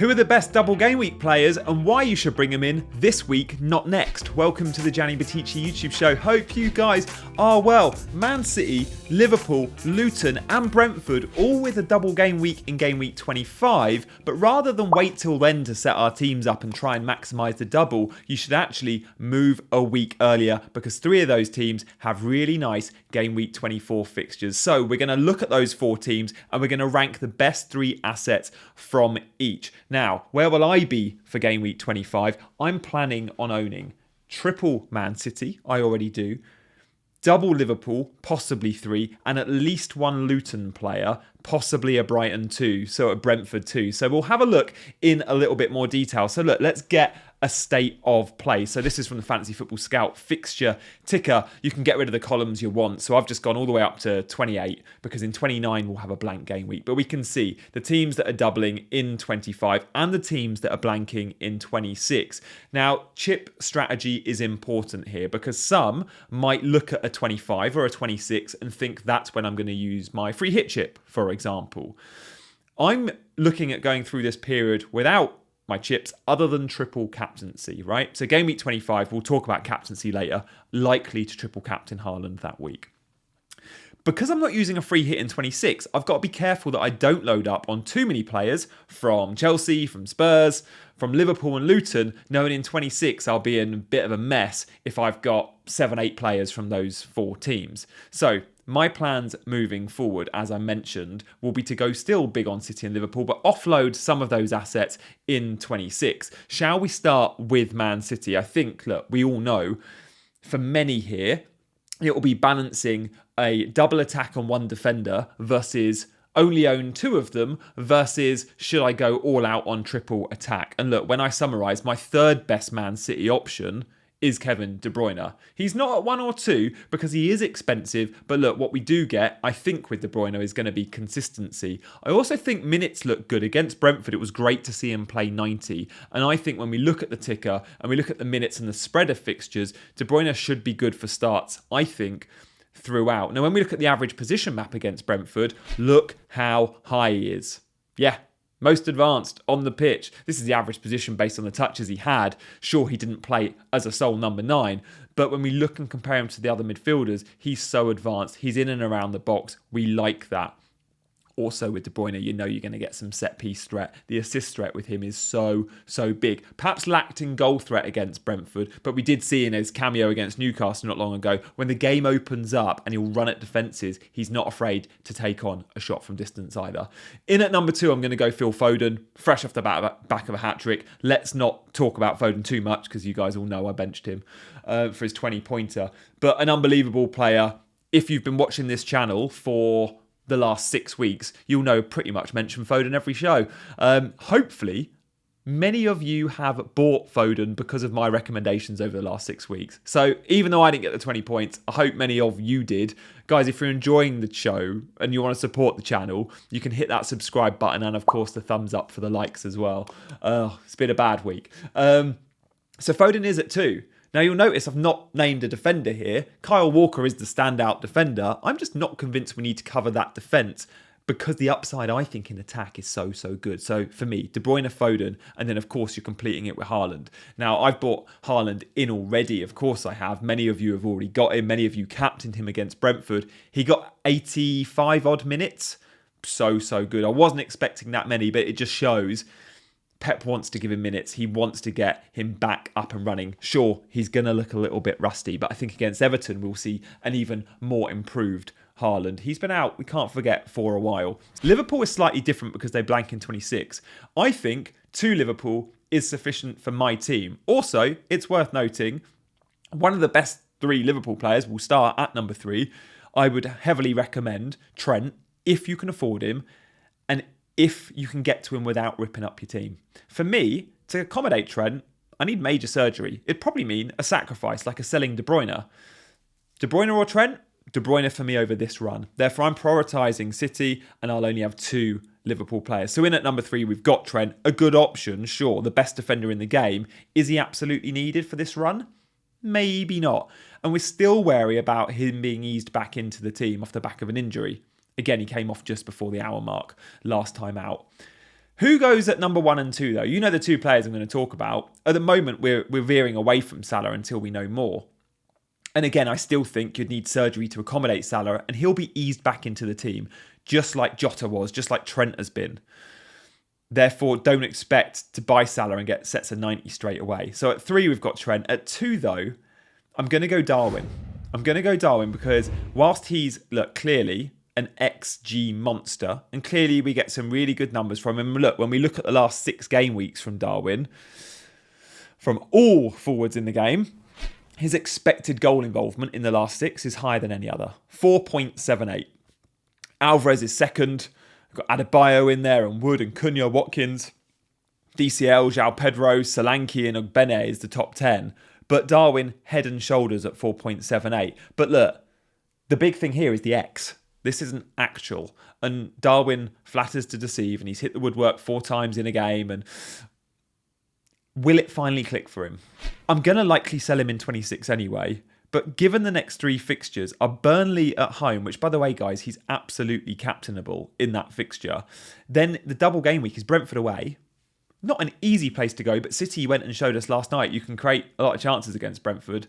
Who are the best double game week players and why you should bring them in this week, not next? Welcome to the Gianni YouTube show. Hope you guys are well. Man City, Liverpool, Luton and Brentford all with a double game week in game week 25. But rather than wait till then to set our teams up and try and maximise the double, you should actually move a week earlier because 3 of those teams have really nice game week 24 fixtures. So we're going to look at those 4 teams and we're going to rank the best 3 assets from each. Now, where will I be for game week 25? I'm planning on owning triple Man City, I already do, double Liverpool, possibly 3, and at least 1 Luton player, possibly a Brighton 2, so a Brentford 2. So we'll have a look in a little bit more detail. So look, let's get a state of play. So this is from the Fantasy Football Scout fixture ticker. You can get rid of the columns you want. So I've just gone all the way up to 28 because in 29 we'll have a blank game week. But we can see the teams that are doubling in 25 and the teams that are blanking in 26. Now, chip strategy is important here because some might look at a 25 or a 26 and think that's when I'm going to use my free hit chip, for example. I'm looking at going through this period without my chips other than triple captaincy, right? So game week 25, we'll talk about captaincy later, likely to triple captain Haaland that week. Because I'm not using a free hit in 26, I've got to be careful that I don't load up on too many players from Chelsea, from Spurs, from Liverpool and Luton, knowing in 26 I'll be in a bit of a mess if I've got 7-8 players from those 4 teams. So my plans moving forward, as I mentioned, will be to go still big on City and Liverpool, but offload some of those assets in 26. Shall we start with Man City? I think, look, we all know, for many here, it will be balancing a double attack on 1 defender versus only own 2 of them versus should I go all out on triple attack? And look, when I summarise, my 3rd best Man City option is Kevin De Bruyne. He's not at 1 or 2 because he is expensive, but look, what we do get, I think, with De Bruyne is going to be consistency. I also think minutes look good. Against Brentford, it was great to see him play 90, and I think when we look at the ticker and we look at the minutes and the spread of fixtures, De Bruyne should be good for starts, I think, throughout. Now, when we look at the average position map against Brentford, look how high he is. Yeah. Most advanced on the pitch. This is the average position based on the touches he had. Sure, he didn't play as a sole number 9, but when we look and compare him to the other midfielders, he's so advanced. He's in and around the box. We like that. Also with De Bruyne, you know you're going to get some set-piece threat. The assist threat with him is so big. Perhaps lacked in goal threat against Brentford, but we did see in his cameo against Newcastle not long ago, when the game opens up and he'll run at defences, he's not afraid to take on a shot from distance either. In at number 2, I'm going to go Phil Foden, fresh off the back of a hat-trick. Let's not talk about Foden too much because you guys all know I benched him for his 20-pointer. But an unbelievable player. If you've been watching this channel for the last 6 weeks, you'll know pretty much mention Foden every show. Hopefully, many of you have bought Foden because of my recommendations over the last 6 weeks. So even though I didn't get the 20 points, I hope many of you did. Guys, if you're enjoying the show and you want to support the channel, you can hit that subscribe button and, of course, the thumbs up for the likes as well. It's been a bad week. So Foden is at 2. Now, you'll notice I've not named a defender here. Kyle Walker is the standout defender. I'm just not convinced we need to cover that defence because the upside, I think, in attack is so good. So, for me, De Bruyne, Foden, and then, of course, you're completing it with Haaland. Now, I've bought Haaland in already. Of course, I have. Many of you have already got him. Many of you captained him against Brentford. He got 85-odd minutes. So good. I wasn't expecting that many, but it just shows Pep wants to give him minutes. He wants to get him back up and running. Sure, he's going to look a little bit rusty, but I think against Everton, we'll see an even more improved Haaland. He's been out, we can't forget, for a while. Liverpool is slightly different because they blank in 26. I think 2 Liverpool is sufficient for my team. Also, it's worth noting, one of the best 3 Liverpool players will start at number 3. I would heavily recommend Trent, if you can afford him, and if you can get to him without ripping up your team. For me, to accommodate Trent, I need major surgery. It'd probably mean a sacrifice, like a selling De Bruyne. De Bruyne or Trent? De Bruyne for me over this run. Therefore, I'm prioritising City, and I'll only have 2 Liverpool players. So in at number 3, we've got Trent. A good option, sure, the best defender in the game. Is he absolutely needed for this run? Maybe not. And we're still wary about him being eased back into the team off the back of an injury. Again, he came off just before the hour mark last time out. Who goes at number 1 and 2 though? You know the two players I'm going to talk about. At the moment, we're veering away from Salah until we know more. And again, I still think you'd need surgery to accommodate Salah, and he'll be eased back into the team, just like Jota was, just like Trent has been. Therefore, don't expect to buy Salah and get sets of 90 straight away. So at 3, we've got Trent. At 2, though, I'm going to go Darwin. I'm going to go Darwin because whilst he's, look, clearly an XG monster, and clearly we get some really good numbers from him. Look, when we look at the last 6 game weeks from Darwin, from all forwards in the game, his expected goal involvement in the last 6 is higher than any other. 4.78. Alvarez is second. We've got Adebayo in there, and Wood and Cunha, Watkins. DCL, João Pedro, Solanke and Ogbene is the top 10. But Darwin, head and shoulders at 4.78. But look, the big thing here is the X. This isn't actual. And Darwin flatters to deceive, and he's hit the woodwork 4 times in a game. And will it finally click for him? I'm going to likely sell him in 26 anyway. But given the next 3 fixtures are Burnley at home, which, by the way, guys, he's absolutely captainable in that fixture. Then the double game week is Brentford away. Not an easy place to go, but City went and showed us last night you can create a lot of chances against Brentford.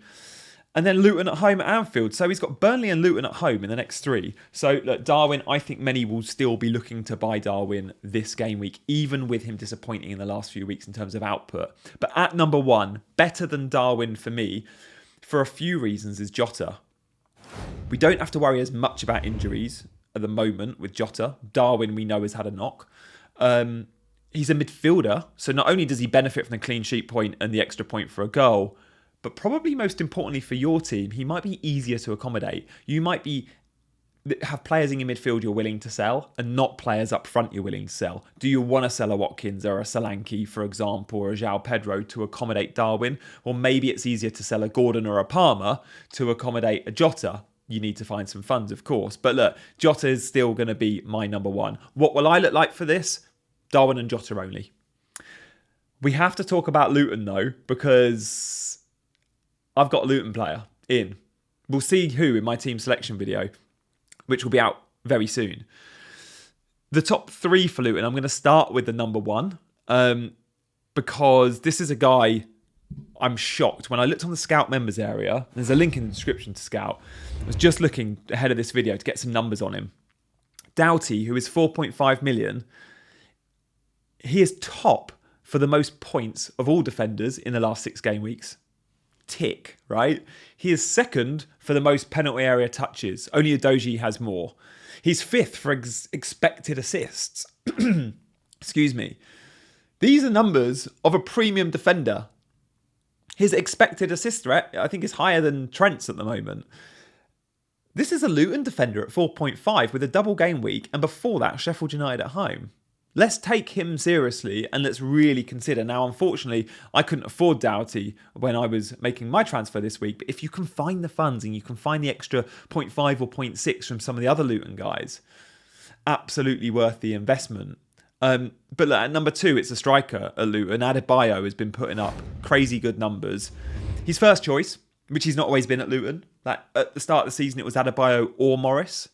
And then Luton at home at Anfield. So he's got Burnley and Luton at home in the next 3. So look, Darwin, I think many will still be looking to buy Darwin this game week, even with him disappointing in the last few weeks in terms of output. But at number 1, better than Darwin for me, for a few reasons, is Jota. We don't have to worry as much about injuries at the moment with Jota. Darwin, we know, has had a knock. He's a midfielder, so not only does he benefit from the clean sheet point and the extra point for a goal, but probably most importantly for your team, he might be easier to accommodate. You might have players in your midfield you're willing to sell and not players up front you're willing to sell. Do you want to sell a Watkins or a Solanke, for example, or a João Pedro to accommodate Darwin? Or maybe it's easier to sell a Gordon or a Palmer to accommodate a Jota. You need to find some funds, of course. But look, Jota is still going to be my number 1. What will I look like for this? Darwin and Jota only. We have to talk about Luton, though, because I've got a Luton player in. We'll see who in my team selection video, which will be out very soon. The top 3 for Luton, I'm going to start with the number 1, because this is a guy I'm shocked. When I looked on the Scout members area, there's a link in the description to Scout. I was just looking ahead of this video to get some numbers on him. Doughty, who is 4.5 million, he is top for the most points of all defenders in the last 6 game weeks. Tick, right? He is second for the most penalty area touches. Only Adoji has more. He's 5th for expected assists. Excuse me. These are numbers of a premium defender. His expected assist threat, I think, is higher than Trent's at the moment. This is a Luton defender at 4.5 with a double game week, and before that, Sheffield United at home. Let's take him seriously and let's really consider. Now, unfortunately, I couldn't afford Doughty when I was making my transfer this week. But if you can find the funds and you can find the extra 0.5 or 0.6 from some of the other Luton guys, absolutely worth the investment. But look, at number 2, it's a striker at Luton. Adebayo has been putting up crazy good numbers. He's first choice, which he's not always been at Luton. Like at the start of the season, it was Adebayo or Morris.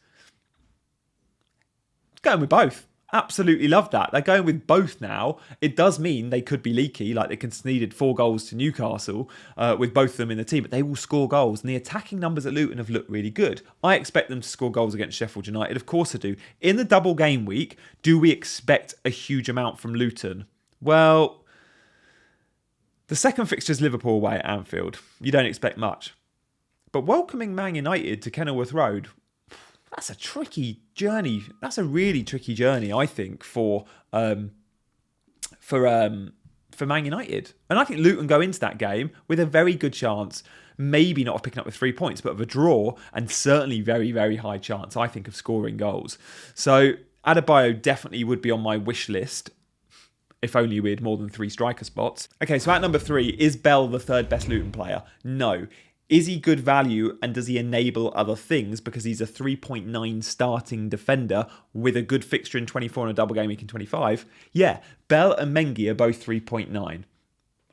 Going with both. Absolutely love that. They're going with both now. It does mean they could be leaky, like they conceded 4 goals to Newcastle with both of them in the team, but they will score goals. And the attacking numbers at Luton have looked really good. I expect them to score goals against Sheffield United. Of course I do. In the double game week, do we expect a huge amount from Luton? Well, the second fixture is Liverpool away at Anfield. You don't expect much. But welcoming Man United to Kenilworth Road, that's a tricky journey. That's a really tricky journey, I think, for Man United. And I think Luton go into that game with a very good chance, maybe not of picking up with 3 points, but of a draw, and certainly very, very high chance, I think, of scoring goals. So Adebayo definitely would be on my wish list, if only we had more than 3 striker spots. Okay, so at number 3, is Bell the 3rd best Luton player? No. Is he good value and does he enable other things because he's a 3.9 starting defender with a good fixture in 24 and a double game week in 25? Yeah, Bell and Mengi are both 3.9.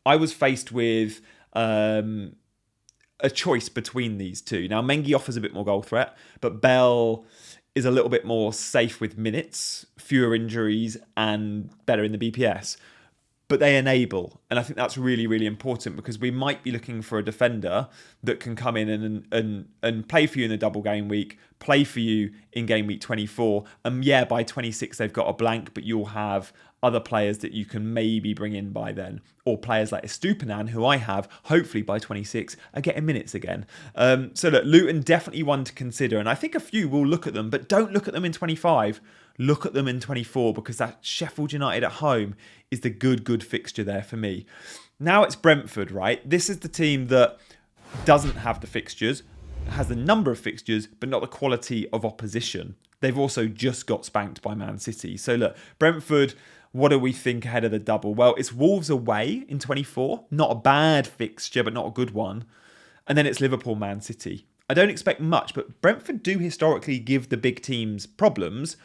I was faced with a choice between these two. Now, Mengi offers a bit more goal threat, but Bell is a little bit more safe with minutes, fewer injuries, and better in the BPS. But they enable, and I think that's really, really important, because we might be looking for a defender that can come in and play for you in the double game week, play for you in game week 24, and yeah, by 26 they've got a blank, but you'll have other players that you can maybe bring in by then, or players like Estupinan, who I have, hopefully by 26 are getting minutes again. So look, Luton definitely one to consider, and I think a few will look at them, but don't look at them in 25. Look at them in 24, because that Sheffield United at home is the good fixture there for me. Now it's Brentford, right? This is the team that doesn't have the fixtures, has the number of fixtures, but not the quality of opposition. They've also just got spanked by Man City. So look, Brentford, what do we think ahead of the double? Well, it's Wolves away in 24. Not a bad fixture, but not a good one. And then it's Liverpool, Man City. I don't expect much, but Brentford do historically give the big teams problems.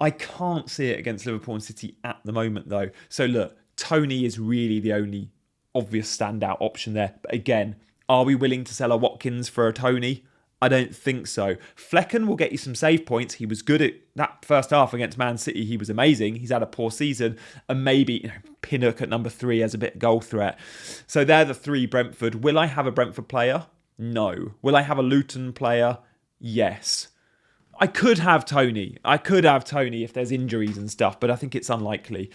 I can't see it against Liverpool and City at the moment, though. So look, Tony is really the only obvious standout option there. But again, are we willing to sell a Watkins for a Tony? I don't think so. Flecken will get you some save points. He was good at that first half against Man City. He was amazing. He's had a poor season. And maybe Pinnock at number 3 as a bit of goal threat. So they're the 3 Brentford. Will I have a Brentford player? No. Will I have a Luton player? Yes. I could have Tony. If there's injuries and stuff, but I think it's unlikely.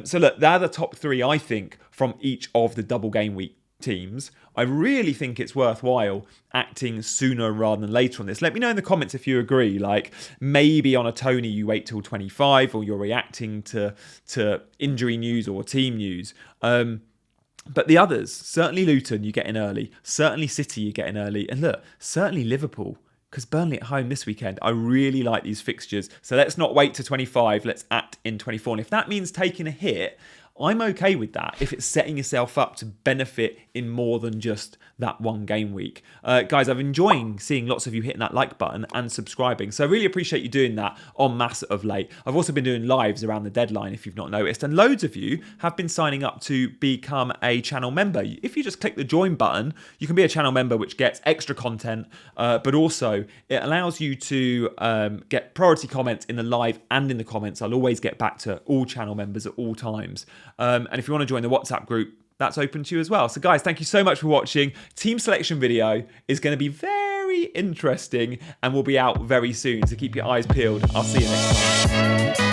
So look, they're the top 3, I think, from each of the double game week teams. I really think it's worthwhile acting sooner rather than later on this. Let me know in the comments if you agree. Like, maybe on a Tony you wait till 25, or you're reacting to injury news or team news. But the others, certainly Luton, you get in early. Certainly City, you get in early. And look, certainly Liverpool, because Burnley at home this weekend. I really like these fixtures. So let's not wait to 25. Let's act in 24. And if that means taking a hit, I'm okay with that if it's setting yourself up to benefit in more than just that one game week. Guys, I've enjoying seeing lots of you hitting that like button and subscribing. So I really appreciate you doing that en masse of late. I've also been doing lives around the deadline, if you've not noticed. And loads of you have been signing up to become a channel member. If you just click the join button, you can be a channel member, which gets extra content, but also it allows you to get priority comments in the live and in the comments. I'll always get back to all channel members at all times. And if you want to join the WhatsApp group, that's open to you as well. So guys, thank you so much for watching. Team selection video is going to be very interesting and will be out very soon. So keep your eyes peeled. I'll see you next time.